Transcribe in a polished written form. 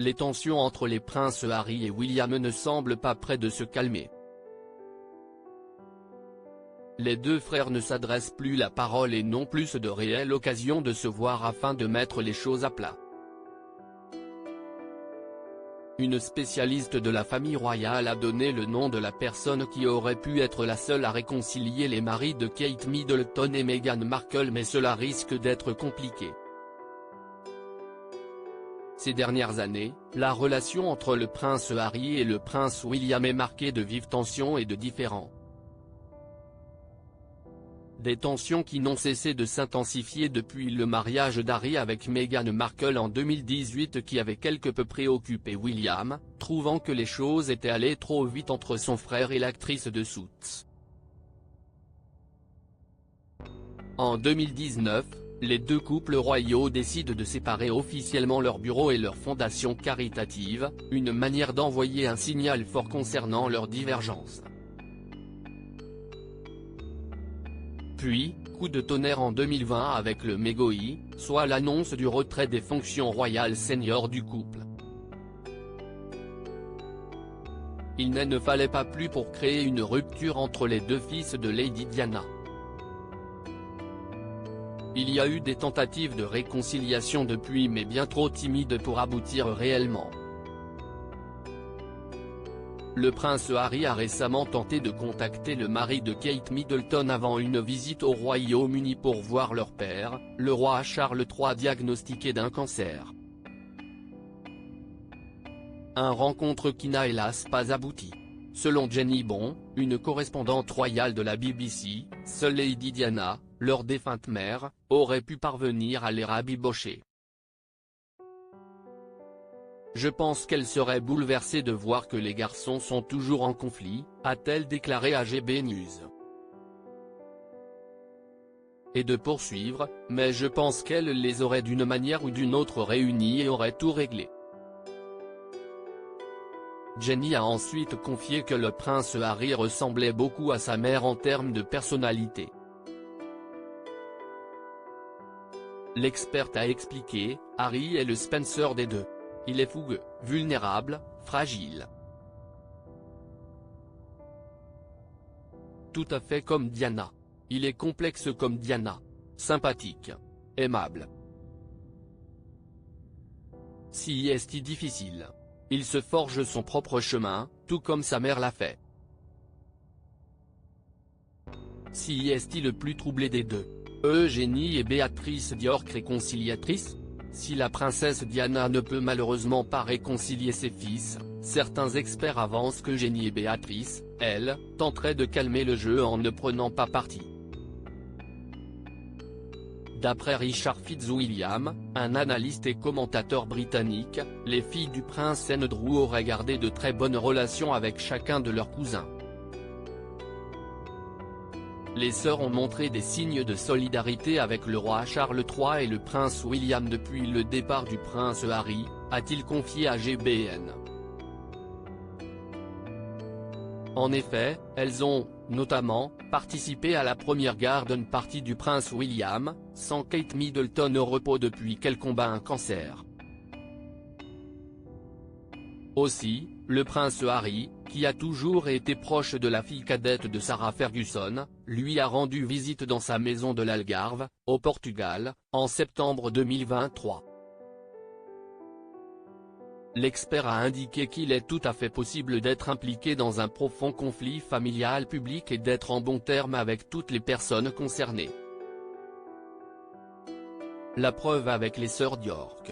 Les tensions entre les princes Harry et William ne semblent pas près de se calmer. Les deux frères ne s'adressent plus la parole et n'ont plus de réelle occasion de se voir afin de mettre les choses à plat. Une spécialiste de la famille royale a donné le nom de la personne qui aurait pu être la seule à réconcilier les maris de Kate Middleton et Meghan Markle, mais cela risque d'être compliqué. Ces dernières années, la relation entre le prince Harry et le prince William est marquée de vives tensions et de différends. Des tensions qui n'ont cessé de s'intensifier depuis le mariage d'Harry avec Meghan Markle en 2018, qui avait quelque peu préoccupé William, trouvant que les choses étaient allées trop vite entre son frère et l'actrice de Suits. En 2019, les deux couples royaux décident de séparer officiellement leur bureau et leur fondation caritative, une manière d'envoyer un signal fort concernant leurs divergences. Puis, coup de tonnerre en 2020 avec le MEGOI, soit l'annonce du retrait des fonctions royales seniors du couple. Il ne fallait pas plus pour créer une rupture entre les deux fils de Lady Diana. Il y a eu des tentatives de réconciliation depuis, mais bien trop timides pour aboutir réellement. Le prince Harry a récemment tenté de contacter le mari de Kate Middleton avant une visite au Royaume-Uni pour voir leur père, le roi Charles III, diagnostiqué d'un cancer. Une rencontre qui n'a hélas pas abouti. Selon Jenny Bon, une correspondante royale de la BBC, seule Lady Diana, leur défunte mère, aurait pu parvenir à les rabibocher. Je pense qu'elle serait bouleversée de voir que les garçons sont toujours en conflit, a-t-elle déclaré à GB News. Et de poursuivre, mais je pense qu'elle les aurait d'une manière ou d'une autre réunis et aurait tout réglé. Jenny a ensuite confié que le prince Harry ressemblait beaucoup à sa mère en termes de personnalité. L'experte a expliqué, Harry est le Spencer des deux. Il est fougueux, vulnérable, fragile. Tout à fait comme Diana. Il est complexe comme Diana. Sympathique. Aimable. Si est difficile. Il se forge son propre chemin, tout comme sa mère l'a fait. Si est le plus troublé des deux. Eugénie et Béatrice York réconciliatrices? Si la princesse Diana ne peut malheureusement pas réconcilier ses fils, certains experts avancent qu'Eugénie et Béatrice, elles, tenteraient de calmer le jeu en ne prenant pas parti. D'après Richard Fitzwilliam, un analyste et commentateur britannique, les filles du prince Andrew auraient gardé de très bonnes relations avec chacun de leurs cousins. Les sœurs ont montré des signes de solidarité avec le roi Charles III et le prince William depuis le départ du prince Harry, a-t-il confié à GBN. En effet, elles ont, notamment, participé à la première garden party du prince William, sans Kate Middleton au repos depuis qu'elle combat un cancer. Aussi, le prince Harry, qui a toujours été proche de la fille cadette de Sarah Ferguson, lui a rendu visite dans sa maison de l'Algarve, au Portugal, en septembre 2023. L'expert a indiqué qu'il est tout à fait possible d'être impliqué dans un profond conflit familial public et d'être en bons termes avec toutes les personnes concernées. La preuve avec les sœurs d'York.